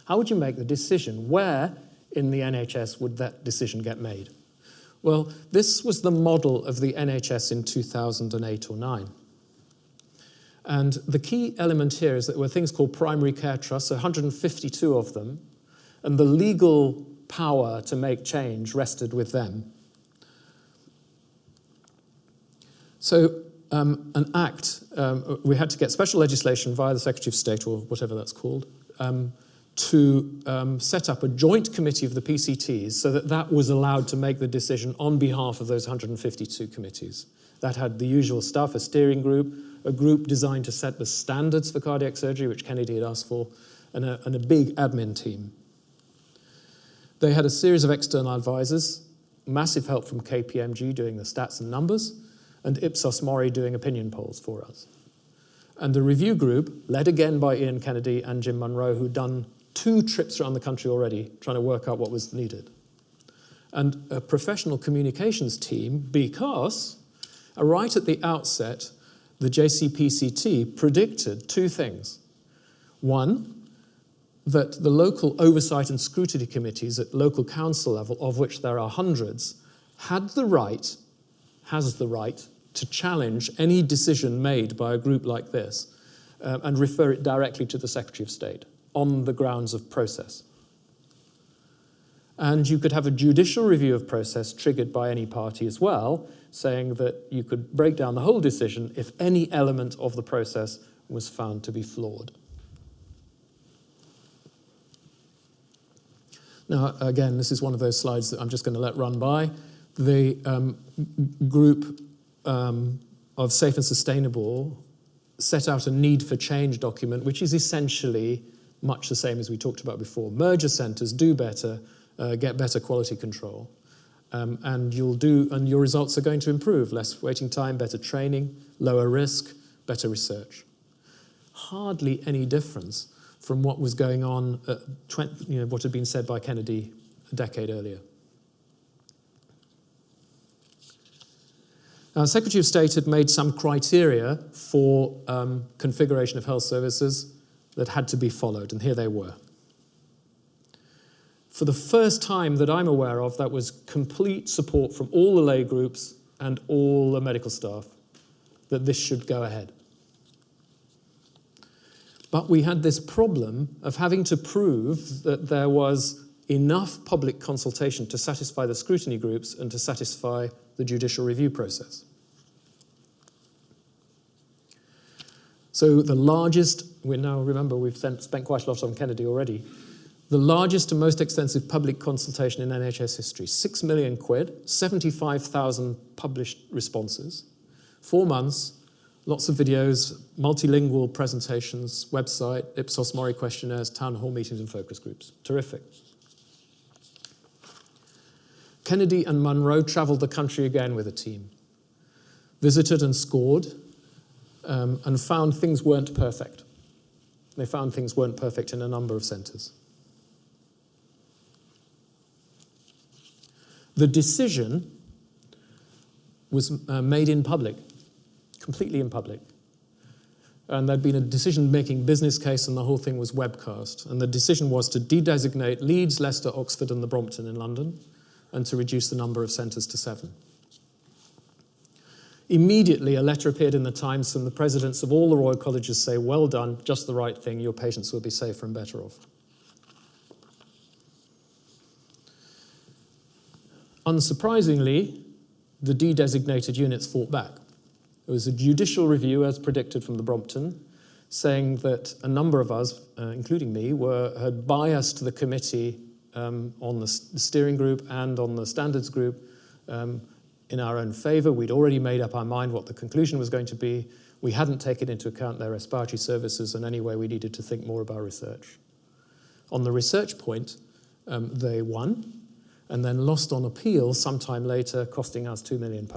[SPEAKER 1] How would you make the decision? Where in the NHS would that decision get made? Well, this was the model of the NHS in 2008 or 9. And the key element here is that there were things called primary care trusts, 152 of them, and the legal power to make change rested with them. So an act, we had to get special legislation via the Secretary of State, or whatever that's called, to set up a joint committee of the PCTs so that that was allowed to make the decision on behalf of those 152 committees. That had the usual stuff, a steering group, a group designed to set the standards for cardiac surgery, which Kennedy had asked for, and a big admin team. They had a series of external advisors, massive help from KPMG doing the stats and numbers, and Ipsos Mori doing opinion polls for us. And the review group, led again by Ian Kennedy and Jim Munro, who'd done 2 trips around the country already, trying to work out what was needed. And a professional communications team, because right at the outset, the JCPCT predicted 2 things. One, that the local oversight and scrutiny committees at local council level, of which there are hundreds, has the right to challenge any decision made by a group like this and refer it directly to the Secretary of State on the grounds of process. And you could have a judicial review of process triggered by any party as well, saying that you could break down the whole decision if any element of the process was found to be flawed. Now, again, this is one of those slides that I'm just going to let run by. The group of Safe and Sustainable set out a need for change document, which is essentially much the same as we talked about before. Merger centres, do better, get better quality control, and your results are going to improve. Less waiting time, better training, lower risk, better research. Hardly any difference from what was going on, what had been said by Kennedy a decade earlier. Now, the Secretary of State had made some criteria for configuration of health services that had to be followed, and here they were. For the first time that I'm aware of, that was complete support from all the lay groups and all the medical staff that this should go ahead. But we had this problem of having to prove that there was enough public consultation to satisfy the scrutiny groups and to satisfy the judicial review process. So the largest, remember we've spent quite a lot on Kennedy already, the largest and most extensive public consultation in NHS history, 6 million quid, 75,000 published responses, 4 months, lots of videos, multilingual presentations, website, Ipsos Mori questionnaires, town hall meetings and focus groups. Terrific. Kennedy and Monroe travelled the country again with a team, visited and scored, and found things weren't perfect. They found things weren't perfect in a number of centres. The decision was made in public, completely in public. And there'd been a decision-making business case, and the whole thing was webcast. And the decision was to de-designate Leeds, Leicester, Oxford, and the Brompton in London, and to reduce the number of centres to 7. Immediately, a letter appeared in the Times from the presidents of all the Royal Colleges say, well done, just the right thing, your patients will be safer and better off. Unsurprisingly, the de-designated units fought back. There was a judicial review, as predicted from the Brompton, saying that a number of us, including me, had biased the committee on the steering group and on the standards group in our own favour. We'd already made up our mind what the conclusion was going to be. We hadn't taken into account their respiratory services, and anyway, we needed to think more about research. On the research point, they won, and then lost on appeal sometime later, costing us £2 million.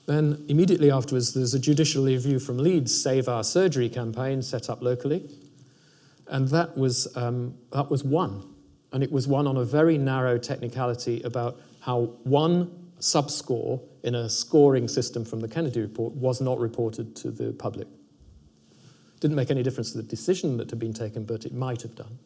[SPEAKER 1] Then, immediately afterwards, there's a judicial review from Leeds, Save Our Surgery campaign, set up locally. And that was won. And it was won on a very narrow technicality about how one sub-score in a scoring system from the Kennedy report was not reported to the public. Didn't make any difference to the decision that had been taken, but it might have done.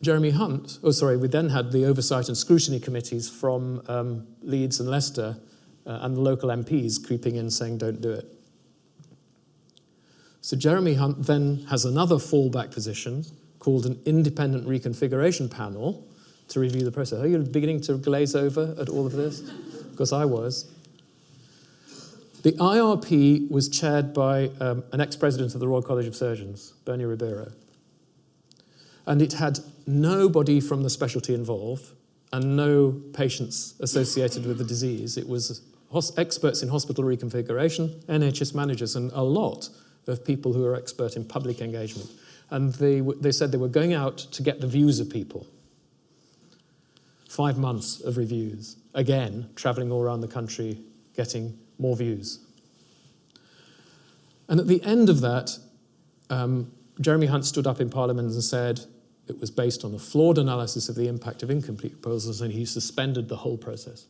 [SPEAKER 1] We then had the oversight and scrutiny committees from Leeds and Leicester and the local MPs creeping in saying, don't do it. So Jeremy Hunt then has another fallback position called an independent reconfiguration panel to review the process. Are you beginning to glaze over at all of this? Because I was. The IRP was chaired by an ex-president of the Royal College of Surgeons, Bernie Ribeiro. And it had nobody from the specialty involved and no patients associated with the disease. It was experts in hospital reconfiguration, NHS managers, and a lot of people who are expert in public engagement. And they said they were going out to get the views of people. 5 months of reviews. Again, travelling all around the country, getting more views. And at the end of that, Jeremy Hunt stood up in Parliament and said it was based on a flawed analysis of the impact of incomplete proposals, and he suspended the whole process.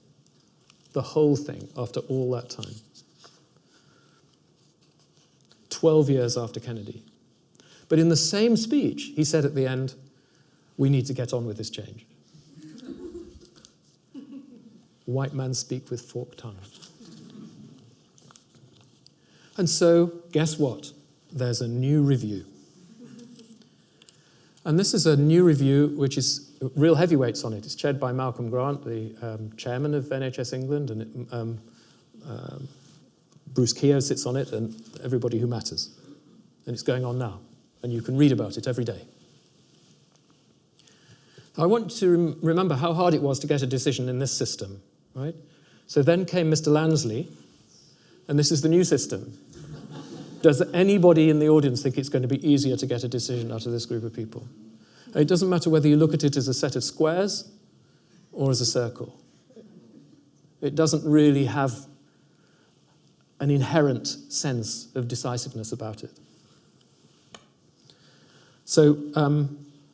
[SPEAKER 1] The whole thing, after all that time. 12 years after Kennedy. But in the same speech, he said at the end, we need to get on with this change. White man speak with forked tongue. And so, guess what? There's a new review. And this is a new review which is real heavyweights on it. It's chaired by Malcolm Grant, the chairman of NHS England, and Bruce Keogh sits on it, and everybody who matters. And it's going on now, and you can read about it every day. I want you to remember how hard it was to get a decision in this system, right? So then came Mr. Lansley, and this is the new system. Does anybody in the audience think it's going to be easier to get a decision out of this group of people? It doesn't matter whether you look at it as a set of squares or as a circle. It doesn't really have an inherent sense of decisiveness about it. So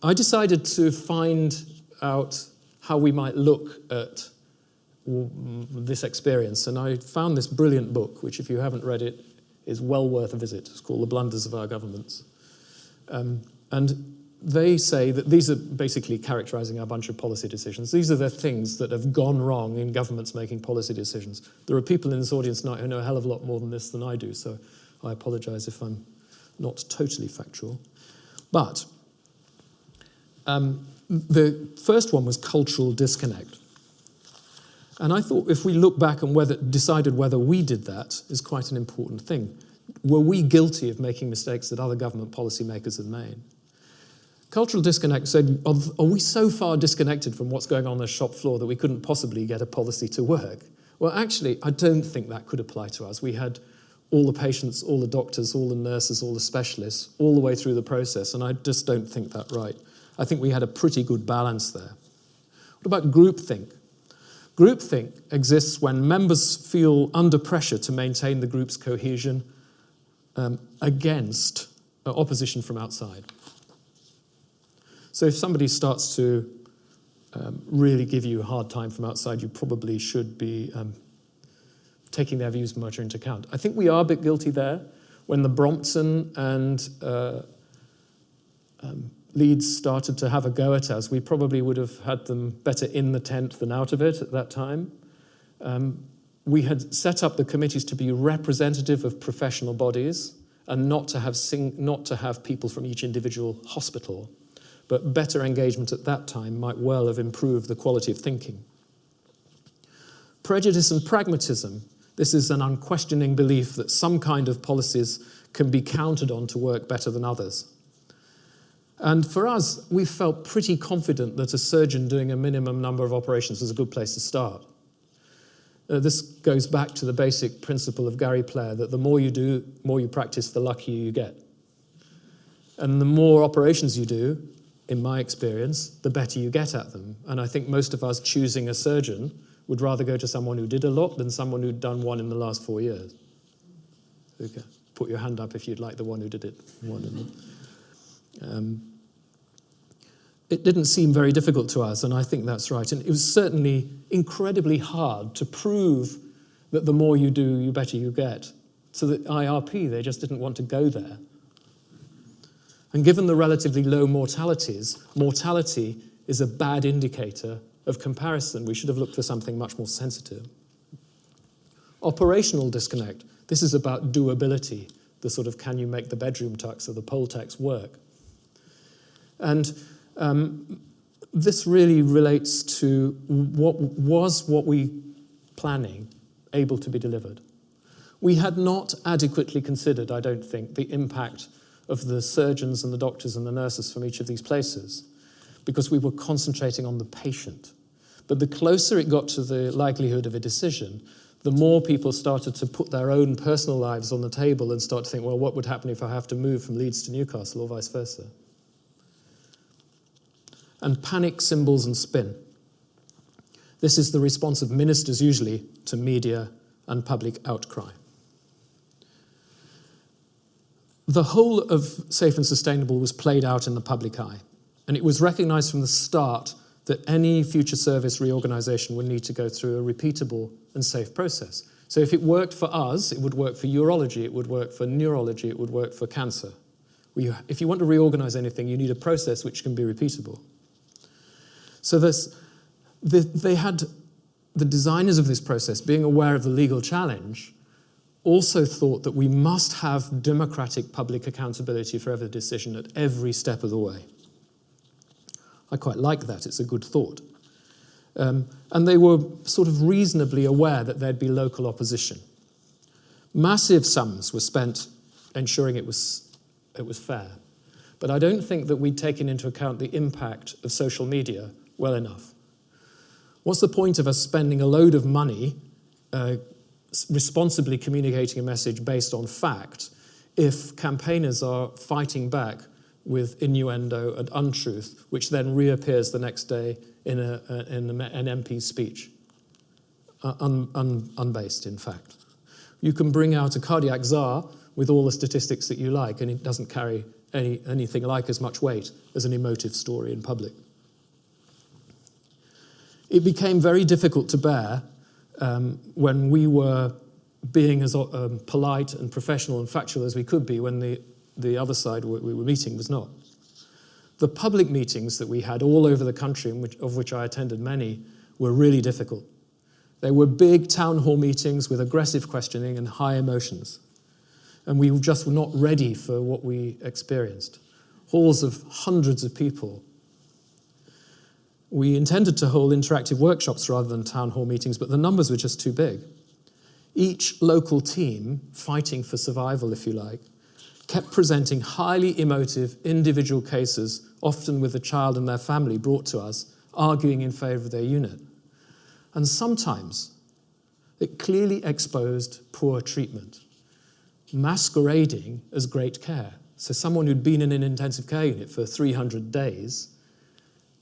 [SPEAKER 1] I decided to find out how we might look at this experience, and I found this brilliant book, which if you haven't read it, is well worth a visit. It's called The Blunders of Our Governments. And they say that these are basically characterising a bunch of policy decisions. These are the things that have gone wrong in governments making policy decisions. There are people in this audience tonight who know a hell of a lot more than this than I do, so I apologise if I'm not totally factual. But the first one was cultural disconnect. And I thought if we look back and decided whether we did that is quite an important thing. Were we guilty of making mistakes that other government policymakers had made? Cultural disconnect said, are we so far disconnected from what's going on the shop floor that we couldn't possibly get a policy to work? Well, actually, I don't think that could apply to us. We had all the patients, all the doctors, all the nurses, all the specialists, all the way through the process, and I just don't think that's right. I think we had a pretty good balance there. What about groupthink? Groupthink exists when members feel under pressure to maintain the group's cohesion against opposition from outside. So if somebody starts to really give you a hard time from outside, you probably should be taking their views much into account. I think we are a bit guilty there. When the Brompton and Leeds started to have a go at us, we probably would have had them better in the tent than out of it at that time. We had set up the committees to be representative of professional bodies and not to have people from each individual hospital. But better engagement at that time might well have improved the quality of thinking. Prejudice and pragmatism. This is an unquestioning belief that some kind of policies can be counted on to work better than others. And for us, we felt pretty confident that a surgeon doing a minimum number of operations was a good place to start. This goes back to the basic principle of Gary Player, that the more you do, the more you practice, the luckier you get. And the more operations you do, in my experience, the better you get at them. And I think most of us choosing a surgeon would rather go to someone who did a lot than someone who'd done one in the last 4 years. Okay. Put your hand up if you'd like the one who did it. It didn't seem very difficult to us, and I think that's right. And it was certainly incredibly hard to prove that the more you do, the better you get. So that IRP, they just didn't want to go there. And given the relatively low mortalities, mortality is a bad indicator of comparison. We should have looked for something much more sensitive. Operational disconnect. This is about doability, the sort of can you make the bedroom tux or the pole tax work. And this really relates to what we planning able to be delivered. We had not adequately considered, I don't think, the impact of the surgeons and the doctors and the nurses from each of these places, because we were concentrating on the patient. But the closer it got to the likelihood of a decision, the more people started to put their own personal lives on the table and start to think, well, what would happen if I have to move from Leeds to Newcastle or vice versa? And panic, symbols, and spin. This is the response of ministers usually to media and public outcry. The whole of Safe and Sustainable was played out in the public eye, and it was recognised from the start that any future service reorganisation would need to go through a repeatable and safe process. So if it worked for us, it would work for urology, it would work for neurology, it would work for cancer. If you want to reorganise anything, you need a process which can be repeatable. So they had the designers of this process, being aware of the legal challenge, also thought that we must have democratic public accountability for every decision at every step of the way. I quite like that, it's a good thought. And they were sort of reasonably aware that there'd be local opposition. Massive sums were spent ensuring it was fair. But I don't think that we'd taken into account the impact of social media well enough. What's the point of us spending a load of money responsibly communicating a message based on fact if campaigners are fighting back with innuendo and untruth, which then reappears the next day in an MP's speech, unbased, in fact. You can bring out a cardiac czar with all the statistics that you like, and it doesn't carry anything like as much weight as an emotive story in public. It became very difficult to bear when we were being as polite and professional and factual as we could be when the other side we were meeting was not. The public meetings that we had all over the country, of which I attended many, were really difficult. They were big town hall meetings with aggressive questioning and high emotions. And we just were not ready for what we experienced. Halls of hundreds of people. We intended to hold interactive workshops rather than town hall meetings, but the numbers were just too big. Each local team, fighting for survival, if you like, kept presenting highly emotive individual cases, often with the child and their family brought to us, arguing in favour of their unit. And sometimes it clearly exposed poor treatment, masquerading as great care. So someone who'd been in an intensive care unit for 300 days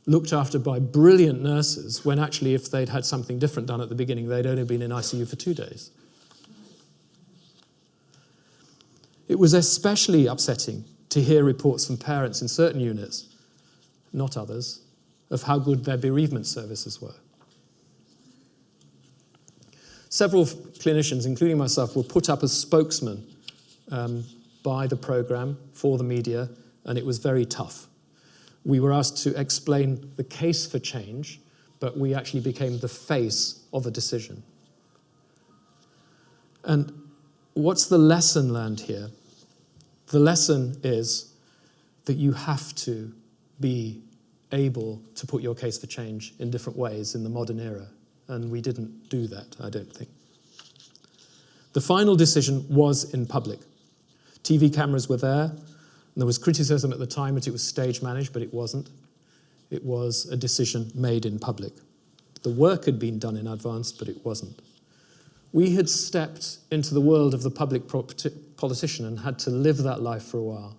[SPEAKER 1] looked after by brilliant nurses, when actually if they'd had something different done at the beginning, they'd only been in ICU for 2 days. It was especially upsetting to hear reports from parents in certain units, not others, of how good their bereavement services were. Several clinicians, including myself, were put up as spokesmen by the programme for the media, and it was very tough. We were asked to explain the case for change, but we actually became the face of a decision. And what's the lesson learned here? The lesson is that you have to be able to put your case for change in different ways in the modern era, and we didn't do that, I don't think. The final decision was in public. TV cameras were there, and there was criticism at the time that it was stage managed, but it wasn't. It was a decision made in public. The work had been done in advance, but it wasn't. We had stepped into the world of the public politician and had to live that life for a while.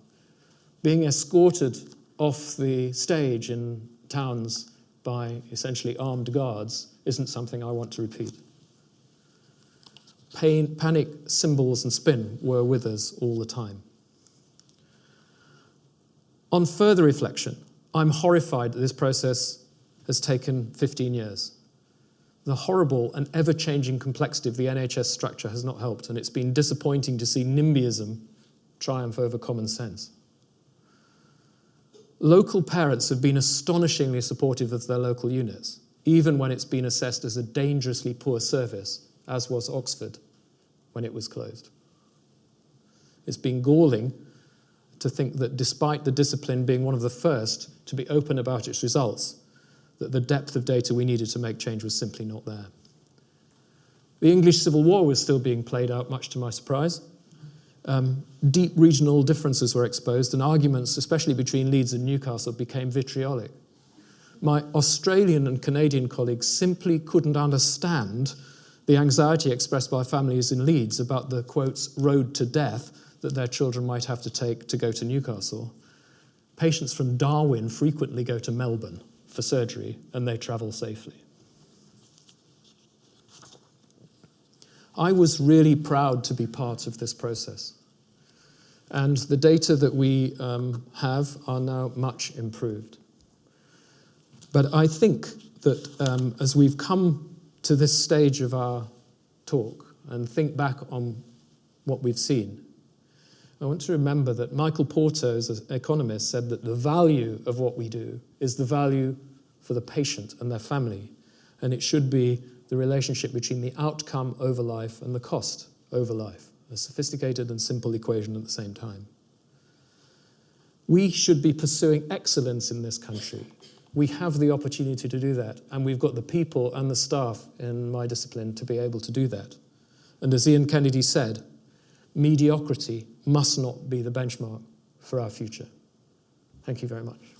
[SPEAKER 1] Being escorted off the stage in towns by essentially armed guards isn't something I want to repeat. Pain, panic, symbols, and spin were with us all the time. On further reflection, I'm horrified that this process has taken 15 years. The horrible and ever-changing complexity of the NHS structure has not helped, and it's been disappointing to see NIMBYism triumph over common sense. Local parents have been astonishingly supportive of their local units, even when it's been assessed as a dangerously poor service, as was Oxford when it was closed. It's been galling to think that despite the discipline being one of the first to be open about its results, that the depth of data we needed to make change was simply not there. The English Civil War was still being played out, much to my surprise. Deep regional differences were exposed, and arguments, especially between Leeds and Newcastle, became vitriolic. My Australian and Canadian colleagues simply couldn't understand the anxiety expressed by families in Leeds about the, quotes, road to death that their children might have to take to go to Newcastle. Patients from Darwin frequently go to Melbourne for surgery, and they travel safely. I was really proud to be part of this process. And the data that we have are now much improved. But I think that as we've come to this stage of our talk and think back on what we've seen, I want to remember that Michael Porto, as an economist, said that the value of what we do is the value for the patient and their family, and it should be the relationship between the outcome over life and the cost over life, a sophisticated and simple equation at the same time. We should be pursuing excellence in this country. We have the opportunity to do that, and we've got the people and the staff in my discipline to be able to do that. And as Ian Kennedy said, mediocrity must not be the benchmark for our future. Thank you very much.